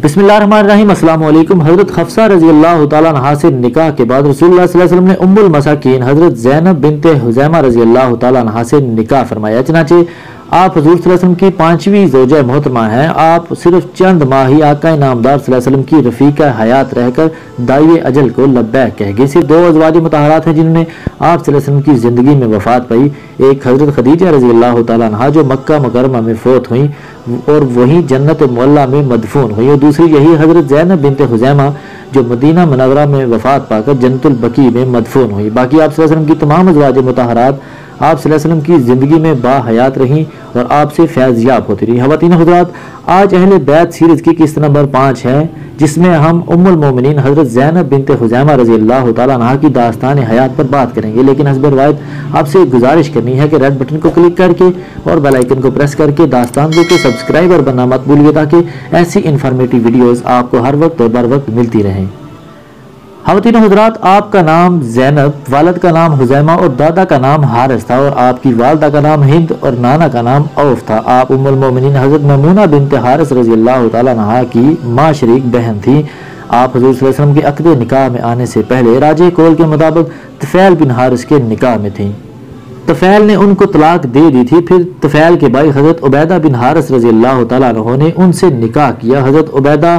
बिस्मिल्लाहिर्रहमानिर्रहीम। अस्सलाम वालेकुम। हज़रत हफ्सा रज़ी अल्लाह तआला अन्हा से निकाह के बाद रसूलुल्लाह सल्लल्लाहु अलैहि वसल्लम ने उम्मुल मसाकीन हज़रत ज़ैनब बिन्ते हुज़ैमा रज़ी अल्लाह तआला अन्हा से निकाह फरमाया। चनाचे आप हज़ूर सल्लल्लाहु अलैहि वसल्लम की पांचवी ज़ौजा मोहतरमा हैं। आप सिर्फ चंद माह ही आका नामदार सल्लल्लाहु अलैहि वसल्लम की रफ़ीका हयात रहकर दाई अजल को लब्बैक कह गए। सिर्फ दो अज़वाज मुतहरात हैं जिन्होंने आप सल्लल्लाहु अलैहि वसल्लम की ज़िंदगी में वफ़ात पाई। एक हज़रत खदीजा रज़ी अल्लाह तआला अन्हा जो मक्का मुकर्रमा में फ़ौत हुई और वहीं जन्नत मुअल्ला में मदफून हुई, और दूसरी यही हज़रत ज़ैनब बिन्ते हुज़ैमा जो मदीना मुनव्वरा में वफ़ात पाकर जन्नतुल बकी में मदफून हुई। बाकी आप सल्लल्लाहु अलैहि वसल्लम की तमाम अज़वाज मुतहरात आप सल्लल्लाहु अलैहि वसल्लम की ज़िंदगी में बाहयात रहीं और आपसे फैज़याब होती रही। ख़वातीन हज़रात, आज अहले बैत सीरीज़ की किस्त नंबर 5 है, जिसमें हम उम्मुल मोमिनीन हज़रत ज़ैनब बिन्ते हुज़ैमा रज़ी अल्लाह तआला अन्हा की दास्तान हयात पर बात करेंगे। लेकिन हस्ब रिवायत आपसे एक गुजारिश करनी है कि रेड बटन को क्लिक करके और बेल आइकन को प्रेस करके दास्तान के सब्सक्राइबर बनना मत भूलिए, ताकि ऐसी इन्फॉर्मेटिव वीडियोज़ आपको हर वक्त और बर वक्त मिलती रहें। ख़वातीन हज़रात, आपका नाम ज़ैनब, वालिद का नाम हुज़ैमा और दादा का नाम हारिस था, और आपकी वालदा का नाम हिंद और नाना का नाम औफ था। आप उम्मुल मोमिनीन हज़रत मैमूना बिन्ते हारिस रज़ी अल्लाह तआला अन्हा की माँ शरीक बहन थी। आप हज़ूर सल्लल्लाहु अलैहि वसल्लम के अक़्द निकाह में आने से पहले राजे कौल के मुताबिक तुफ़ैल बिन हारिस के निकाह में थीं। तुफ़ैल ने उनको तलाक दे दी थी। फिर तुफ़ैल के भाई हज़रत उबैदा बिन हारिस रज़ी अल्लाह तआला अन्हु ने उनसे निकाह किया। हज़रत उबैदा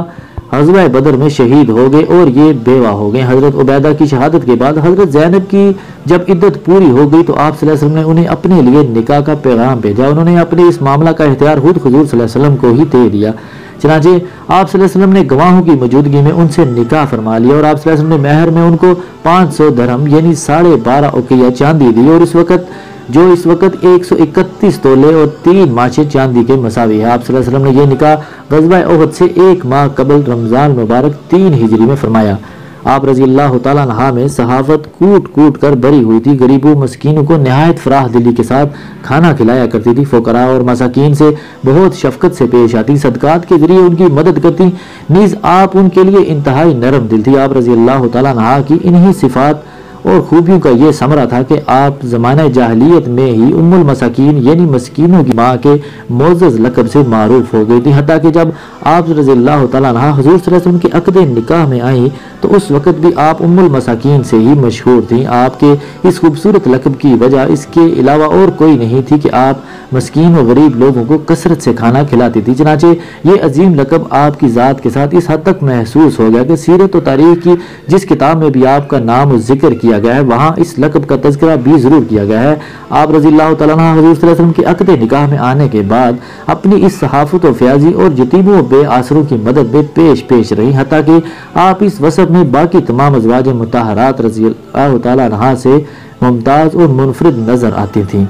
ग़ज़वा बदर में शहीद हो गए और ये बेवा हो गए। हज़रत उबैदा की शहादत के बाद हज़रत ज़ैनब की जब इद्दत पूरी हो गई तो आप सल्लल्लाहु अलैहि वसल्लम ने उन्हें अपने लिए निकाह का पैगाम भेजा। उन्होंने अपने इस मामला का इख्तियार खुद हुज़ूर सल्लल्लाहु अलैहि वसल्लम को ही दे दिया। चनाचे आप सल्लल्लाहु अलैहि वसल्लम ने गवाहों की मौजूदगी में उनसे निकाह फरमा लिया, और आप सल्लल्लाहु अलैहि वसल्लम ने महर में उनको 500 दरहम यानी 12.5 उकिया चांदी दी, और इस वक्त 131 तोले और 3 माचे चांदी के मसावी है। आप सल्लल्लाहु अलैहि वसल्लम ने यह निकाह ग़ज़वा उहद से 1 माह कबल रमज़ान मुबारक 3 हिजरी में फरमाया। आप रज़ी अल्लाह तआला अन्हा में सहाफ़त कूट कूट कर भरी हुई थी। गरीबों मस्कीनों को नहायत फराह दिली के साथ खाना खिलाया करती थी। फ़ुक़रा और मसाकीन से बहुत शफ़क़त से पेश आती, सदक़ात के ज़रिए उनकी मदद करती। नीज़ आप उनके लिए इंतहाई नरम दिल थी। आप रज़ी अल्लाह तआला अन्हा की इन्हीं सिफ़ात और खूबियों का ये समरा था कि आप ज़माने जाहिलियत में ही उम्मुल मसाकीन यानी मस्कीनों की माँ के मोअज़्ज़ज़ लक़ब से मारूफ हो गई थी। हत्ता कि जब आप रज़ी अल्लाह तआला अन्हा हुज़ूर सल्लल्लाहु अलैहि वसल्लम के अक़्द निकाह में आई तो उस वक़्त भी आप उम्मुल मसाकीन से ही मशहूर थीं। आपके इस खूबसूरत लक़ब की वजह इसके अलावा और कोई नहीं थी कि आप मस्कीन और गरीब लोगों को कसरत से खाना खिलाती थी। चनाचे ये अजीम लक़ब आपकी ज़ात के साथ इस हद तक महसूस हो गया कि सीरत और तारीख़ की जिस किताब में भी आपका नाम जिक्र किया गया है, वहाँ इस लक़ब का तज़किरा भी ज़रूर किया गया है। आप रज़ी अल्लाह तआला अन्हा हुज़ूर सल्लल्लाहु अलैहि वसल्लम के अक़्द निकाह में आने के बाद अपनी इस सहाफ़त और फ़याज़ी और यतीमों बेआसरों की मदद में पेश रही, हत्ता कि आप इस वसफ़ में बाकी तमाम अज़वाज मुतहरात रज़ी अल्लाह तआला अन्हा से मुमताज़ और मुनफ़रिद नज़र आती थीं।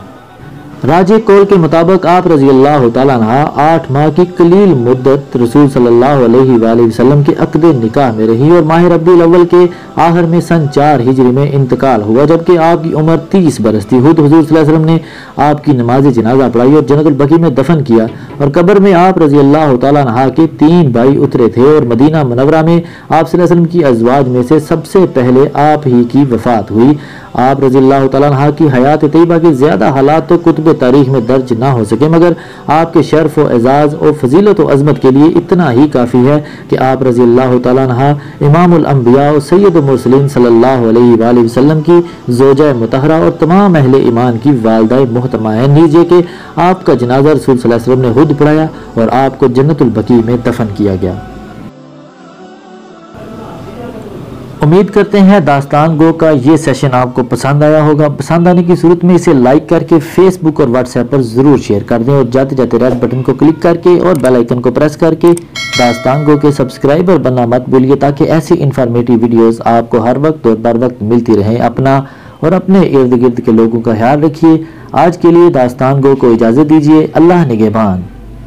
राजे कौल के मुताबिक आप रज़ी अल्लाह तआला अन्हा 8 माह की कलील मुद्दत रसूल सल्लल्लाहु अलैहि वसल्लम के अक़्द निकाह में रही, और माह रबीउल अव्वल के आखिर में सन 4 हिजरी में इंतकाल हुआ, जबकि आपकी उम्र 30 बरस थी। खुद हुज़ूर सल्लल्लाहु अलैहि वसल्लम ने आपकी नमाज जनाजा पढ़ाई और जन्नतुल बकी में दफन किया, और कब्र में आप रज़ी अल्लाह तआला अन्हा के 3 भाई उतरे थे, और मदीना मुनव्वरा में आप सल्लल्लाहु अलैहि वसल्लम की अज़वाज में से सबसे पहले आप ही की वफ़ात हुई। आप रज़ी अल्लाह तआला अन्हा की हयात तैयबा के ज़्यादा हालात तो कुतुब तारीख़ में दर्ज ना हो सके, मगर आपके शर्फ व एजाज़ और फजीलत व अज़मत के लिए इतना ही काफ़ी है कि आप रज़ी अल्लाह तआला अन्हा इमामुल अंबिया और सैयदुल मुरसलीन सल्लल्लाहु अलैहि वसल्लम की ज़ौजा मुतहरा और तमाम अहले ईमान की वालिदा मोहतरमा है। नीचे के आपका जनाजा रसूल सल्लल्लाहु अलैहि वसल्लम ने खुद पढ़ाया और आपको जन्नतुल बकी में दफन किया गया। उम्मीद करते हैं दास्तान गो का ये सेशन आपको पसंद आया होगा। पसंद आने की सूरत में इसे लाइक करके फेसबुक और व्हाट्सएप पर ज़रूर शेयर कर दें, और जाते जाते रेड बटन को क्लिक करके और बेल आइकन को प्रेस करके दास्तान गो के सब्सक्राइबर बनना मत भूलिए, ताकि ऐसी इन्फॉर्मेटिव वीडियोज़ आपको हर वक्त और बर वक्त मिलती रहें। अपना और अपने इर्द गिर्द के लोगों का ख्याल रखिए। आज के लिए दास्तान गो को इजाज़त दीजिए। अल्लाह निगहबान।